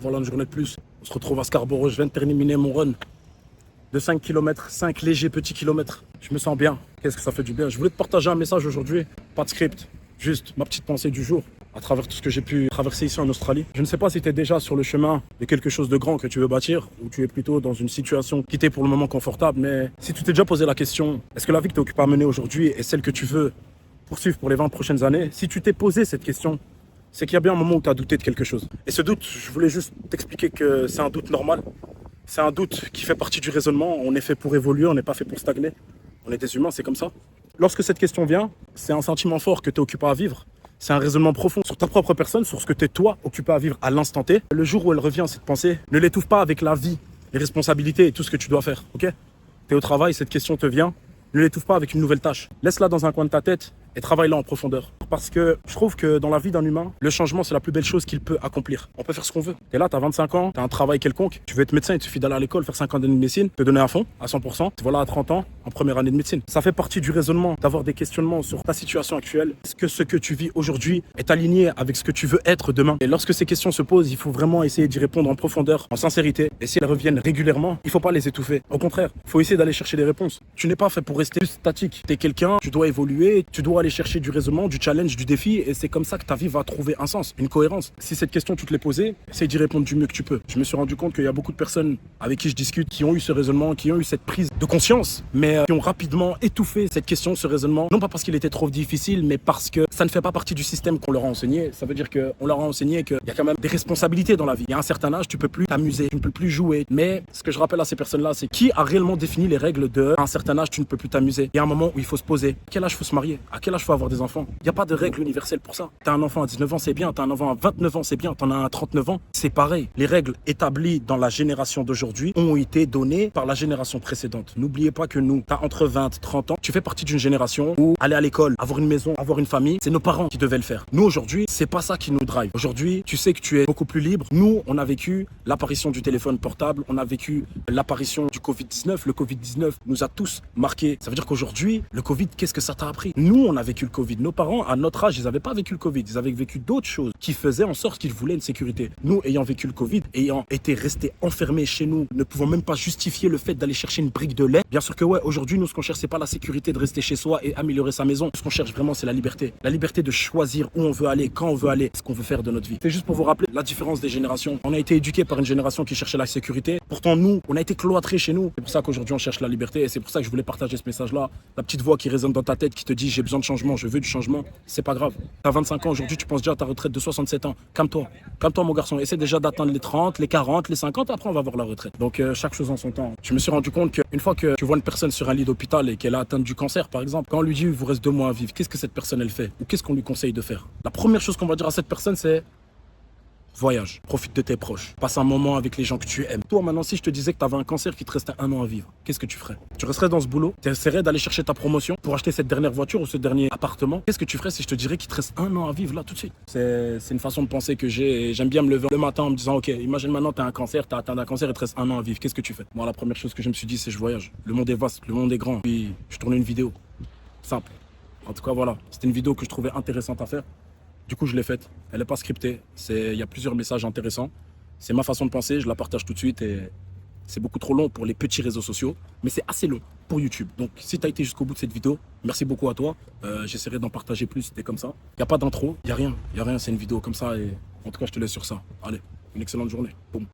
Voilà une journée de plus. On se retrouve à Scarborough. Je viens de terminer mon run de 5 km, 5 légers petits kilomètres. Je me sens bien. Qu'est-ce que ça fait du bien. Je voulais te partager un message aujourd'hui. Pas de script, juste ma petite pensée du jour à travers tout ce que j'ai pu traverser ici en Australie. Je ne sais pas si tu es déjà sur le chemin de quelque chose de grand que tu veux bâtir ou tu es plutôt dans une situation qui t'est pour le moment confortable. Mais si tu t'es déjà posé la question, est-ce que la vie que tu es occupé à mener aujourd'hui est celle que tu veux poursuivre pour les 20 prochaines années? Si tu t'es posé cette question, c'est qu'il y a bien un moment où tu as douté de quelque chose. Et ce doute, je voulais juste t'expliquer que c'est un doute normal. C'est un doute qui fait partie du raisonnement. On est fait pour évoluer, on n'est pas fait pour stagner. On est des humains, c'est comme ça. Lorsque cette question vient, c'est un sentiment fort que tu es occupé à vivre. C'est un raisonnement profond sur ta propre personne, sur ce que tu es toi occupé à vivre à l'instant T. Le jour où elle revient, cette pensée, ne l'étouffe pas avec la vie, les responsabilités et tout ce que tu dois faire, ok? Tu es au travail, cette question te vient, ne l'étouffe pas avec une nouvelle tâche. Laisse-la dans un coin de ta tête et travaille-la en profondeur. Parce que je trouve que dans la vie d'un humain, le changement, c'est la plus belle chose qu'il peut accomplir. On peut faire ce qu'on veut. T'es là, t'as 25 ans, t'as un travail quelconque, tu veux être médecin, il te suffit d'aller à l'école, faire 5 ans d'années de médecine, te donner à fond, à 100%. Te voilà à 30 ans, en première année de médecine. Ça fait partie du raisonnement, d'avoir des questionnements sur ta situation actuelle. Est-ce que ce que tu vis aujourd'hui est aligné avec ce que tu veux être demain? Et lorsque ces questions se posent, il faut vraiment essayer d'y répondre en profondeur, en sincérité. Et si elles reviennent régulièrement, il faut pas les étouffer. Au contraire, il faut essayer d'aller chercher des réponses. Tu n'es pas fait pour rester statique. T'es quelqu'un, tu dois évoluer, tu dois aller chercher du raisonnement, du challenge, du défi, et c'est comme ça que ta vie va trouver un sens, une cohérence. Si cette question tu te l'es posée, essaye d'y répondre du mieux que tu peux. Je me suis rendu compte qu'il y a beaucoup de personnes avec qui je discute qui ont eu ce raisonnement, qui ont eu cette prise de conscience, mais qui ont rapidement étouffé cette question, ce raisonnement, non pas parce qu'il était trop difficile, mais parce que ça ne fait pas partie du système qu'on leur a enseigné. Ça veut dire qu'on leur a enseigné qu'il y a quand même des responsabilités dans la vie. Il y a un certain âge, tu peux plus t'amuser, tu ne peux plus jouer. Mais ce que je rappelle à ces personnes-là, c'est qui a réellement défini les règles de à un certain âge, tu ne peux plus t'amuser. Il y a un moment où il faut se poser. À quel âge il faut se marier? À quel âge il faut avoir des enfants? Il n'y a pas de règle universelle pour ça. T'as un enfant à 19 ans, c'est bien. T'as un enfant à 29 ans, c'est bien. T'en as un à 39 ans, c'est pareil. Les règles établies dans la génération d'aujourd'hui ont été données par la génération précédente. N'oubliez pas que nous, t'as entre 20 et 30 ans, tu fais partie d'une génération où aller à l'école, avoir une maison, avoir une famille, c'est nos parents qui devaient le faire. Nous, aujourd'hui, c'est pas ça qui nous drive. Aujourd'hui, tu sais que tu es beaucoup plus libre. Nous, on a vécu l'apparition du téléphone portable, on a vécu l'apparition du Covid-19. Le Covid-19 nous a tous marqués. Ça veut dire qu'aujourd'hui, le Covid, qu'est-ce que ça t'a appris? Nous, on a vécu le Covid. Nos parents, à notre âge, ils n'avaient pas vécu le Covid. Ils avaient vécu d'autres choses qui faisaient en sorte qu'ils voulaient une sécurité. Nous, ayant vécu le Covid, ayant été restés enfermés chez nous, ne pouvant même pas justifier le fait d'aller chercher une brique de lait, bien sûr que ouais, aujourd'hui, nous, ce qu'on cherche, c'est pas la sécurité de rester chez soi et améliorer sa maison. Ce qu'on cherche vraiment, c'est la liberté. La liberté de choisir où on veut aller, quand on veut aller, ce qu'on veut faire de notre vie. C'est juste pour vous rappeler la différence des générations. On a été éduqués par une génération qui cherchait la sécurité. Pourtant, nous, on a été cloîtrés chez nous. C'est pour ça qu'aujourd'hui, on cherche la liberté et c'est pour ça que je voulais partager ce message-là. La petite voix qui résonne dans ta tête, qui te dit j'ai besoin de changement, je veux du changement, c'est pas grave. T'as 25 ans aujourd'hui, tu penses déjà à ta retraite de 67 ans. Calme-toi. Calme-toi, mon garçon. Essaie déjà d'atteindre les 30, les 40, les 50, après on va voir la retraite. Donc, chaque chose en son temps. Je me suis rendu compte qu'une fois que tu vois une personne sur un lit d'hôpital et qu'elle a atteint du cancer, par exemple, quand on lui dit il vous reste 2 mois à vivre, qu'est-ce que cette personne elle fait? Ou qu'est-ce qu'on lui conseille de faire? La première chose qu'on va dire à cette personne, c'est voyage, profite de tes proches, passe un moment avec les gens que tu aimes. Toi maintenant, si je te disais que tu avais un cancer qui te restait 1 an à vivre, qu'est-ce que tu ferais? Tu resterais dans ce boulot, tu essaierais d'aller chercher ta promotion pour acheter cette dernière voiture ou ce dernier appartement. Qu'est-ce que tu ferais si je te dirais qu'il te reste 1 an à vivre là tout de suite? C'est une façon de penser que j'ai et j'aime bien me lever le matin en me disant ok, imagine maintenant tu as un cancer, tu as atteint un cancer et il te reste 1 an à vivre, qu'est-ce que tu fais? Moi la première chose que je me suis dit c'est je voyage. Le monde est vaste, le monde est grand. Puis je tournais une vidéo, simple. En tout cas voilà, c'était une vidéo que je trouvais intéressante à faire. Du coup, je l'ai faite. Elle n'est pas scriptée. Il y a plusieurs messages intéressants. C'est ma façon de penser. Je la partage tout de suite. Et c'est beaucoup trop long pour les petits réseaux sociaux. Mais c'est assez long pour YouTube. Donc, si tu as été jusqu'au bout de cette vidéo, merci beaucoup à toi. J'essaierai d'en partager plus. C'était comme ça. Il n'y a pas d'intro. Il n'y a rien. Il n'y a rien. C'est une vidéo comme ça. Et en tout cas, je te laisse sur ça. Allez, une excellente journée. Boum.